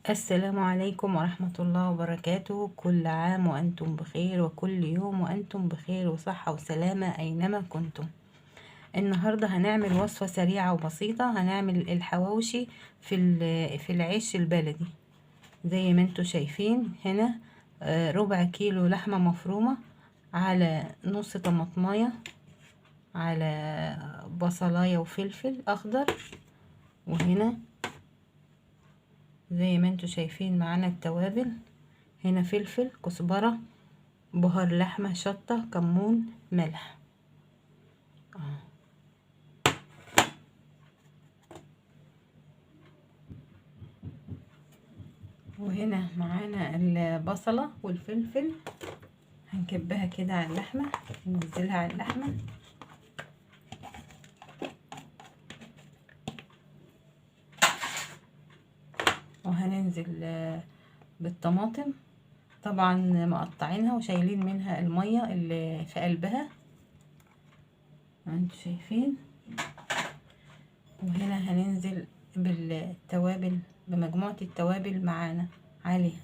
السلام عليكم ورحمة الله وبركاته. كل عام وأنتم بخير، وكل يوم وأنتم بخير وصحة وسلامة أينما كنتم. النهاردة هنعمل وصفة سريعة وبسيطة. هنعمل الحواوشي في العيش البلدي زي ما انتم شايفين هنا. ربع كيلو لحمة مفرومة، على نص طماطماية، على بصلاية وفلفل أخضر. وهنا زي ما انتوا شايفين معانا التوابل، هنا فلفل، كزبرة، بهار لحمة، شطة، كمون، ملح. وهنا معانا البصلة والفلفل، هنكبها كده على اللحمة، ننزلها على اللحمة. وهننزل بالطماطم، طبعا مقطعينها وشايلين منها المية اللي في قلبها انتوا شايفين. وهنا هننزل بالتوابل، بمجموعة التوابل معانا عليها،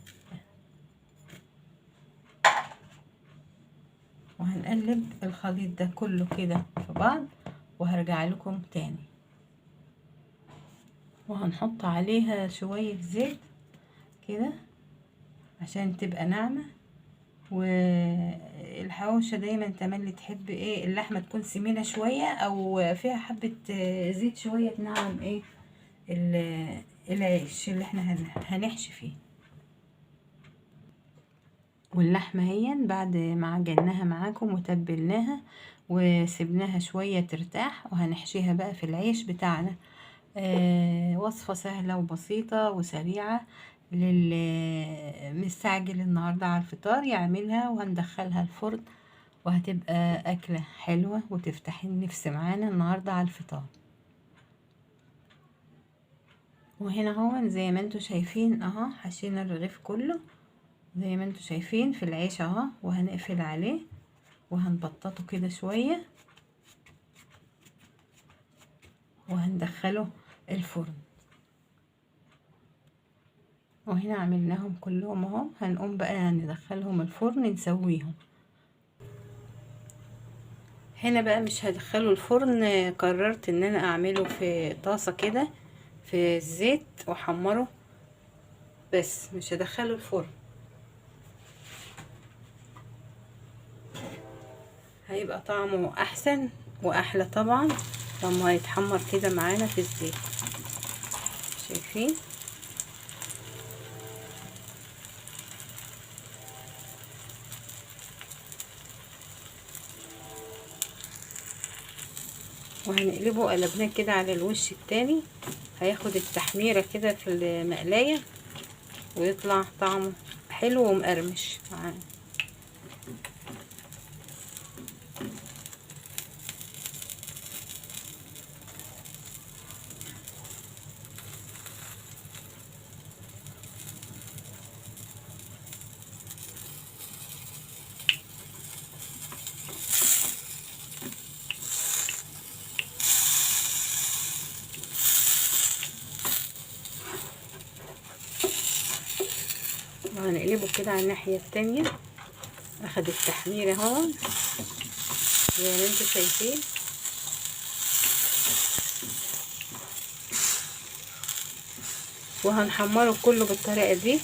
وهنقلب الخليط ده كله كده في بعض، وهرجع لكم تاني. وهنحط عليها شوية زيت كده عشان تبقى ناعمة. والحواوشة دايما تملي تحب ايه اللحمة تكون سمينة شوية او فيها حبة زيت شوية تنعم ايه العيش اللي احنا هنحشي فيه. واللحمة هي بعد ما عجناها معاكم وتبلناها وسبناها شوية ترتاح، وهنحشيها بقى في العيش بتاعنا. وصفة سهلة وبسيطة وسريعة للمستعجل النهاردة على الفطار يعملها، وهندخلها الفرن، وهتبقى أكلة حلوة وتفتح النفس معانا النهاردة على الفطار. وهنا هو زي ما انتوا شايفين اهو، حشينا الرغيف كله زي ما انتوا شايفين في العيش اهو. وهنقفل عليه وهنبططه كده شوية، وهندخله الفرن. وهنا عملناهم كلهم اهو، هنقوم بقى ندخلهم الفرن نسويهم. هنا بقى مش هدخله الفرن، قررت ان انا اعمله في طاسة كده في الزيت واحمره، بس مش هدخله الفرن. هيبقى طعمه احسن واحلى طبعا لما هيتحمر كده معانا في الزيت. شايفين؟ وهنقلبه قلبناه كده على الوش التاني، هياخد التحميرة كده في المقلاية ويطلع طعمه حلو ومقرمش معانا. وهنقلبه كده على الناحية التانية، اخد التحميرة اهو زي ما انتوا شايفين. وهنحمره كله بالطريقة دي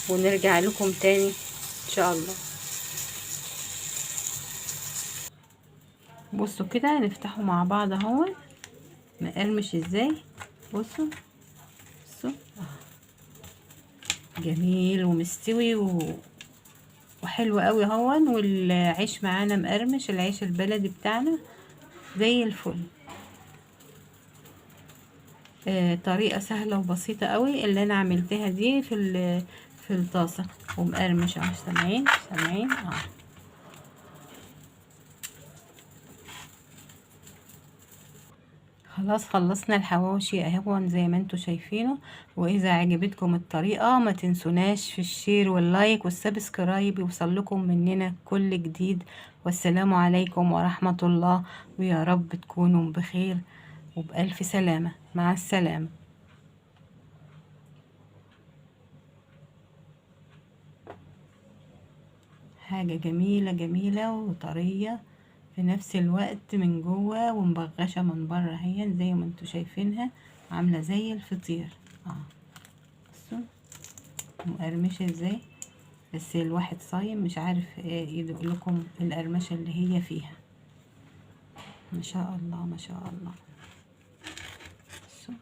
ونرجع لكم تاني ان شاء الله. بصوا كده نفتحه مع بعض اهو، مقرمش ازاي. بصوا بصوا جميل ومستوي وحلو قوي اهو. والعيش معانا مقرمش، العيش البلدي بتاعنا زي الفل. طريقة سهلة وبسيطة قوي اللي انا عملتها دي في الطاسة، ومقرمش اهو. سامعين سامعين اهو. خلاص خلصنا الحواوشي اهو زي ما انتوا شايفينه. واذا عجبتكم الطريقة ما تنسوناش في الشير واللايك والسبسكرايب، يوصل لكم مننا كل جديد. والسلام عليكم ورحمة الله، ويا رب تكونوا بخير وبألف سلامة. مع السلامة. حاجة جميلة جميلة وطرية في نفس الوقت من جوه ومبغشة من بره، هي زي ما انتوا شايفينها عاملة زي الفطير. بصوا مقرمشة ازاي، بس الواحد صايم مش عارف يدوق لكم القرمشة اللي هي فيها. ما شاء الله ما شاء الله. بصوا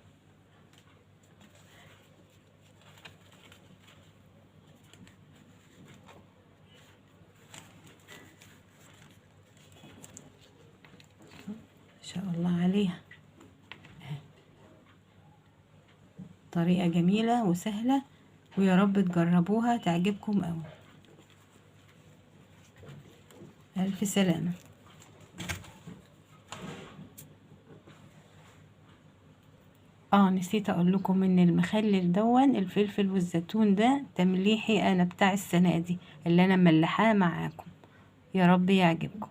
ما شاء الله عليها. طريقة جميلة وسهلة، ويا رب تجربوها تعجبكم قوي. ألف سلامة. نسيت اقول لكم ان المخلل دون الفلفل والزيتون ده تمليحي انا بتاع السنة دي اللي انا ملحاه معاكم. يا رب يعجبكم.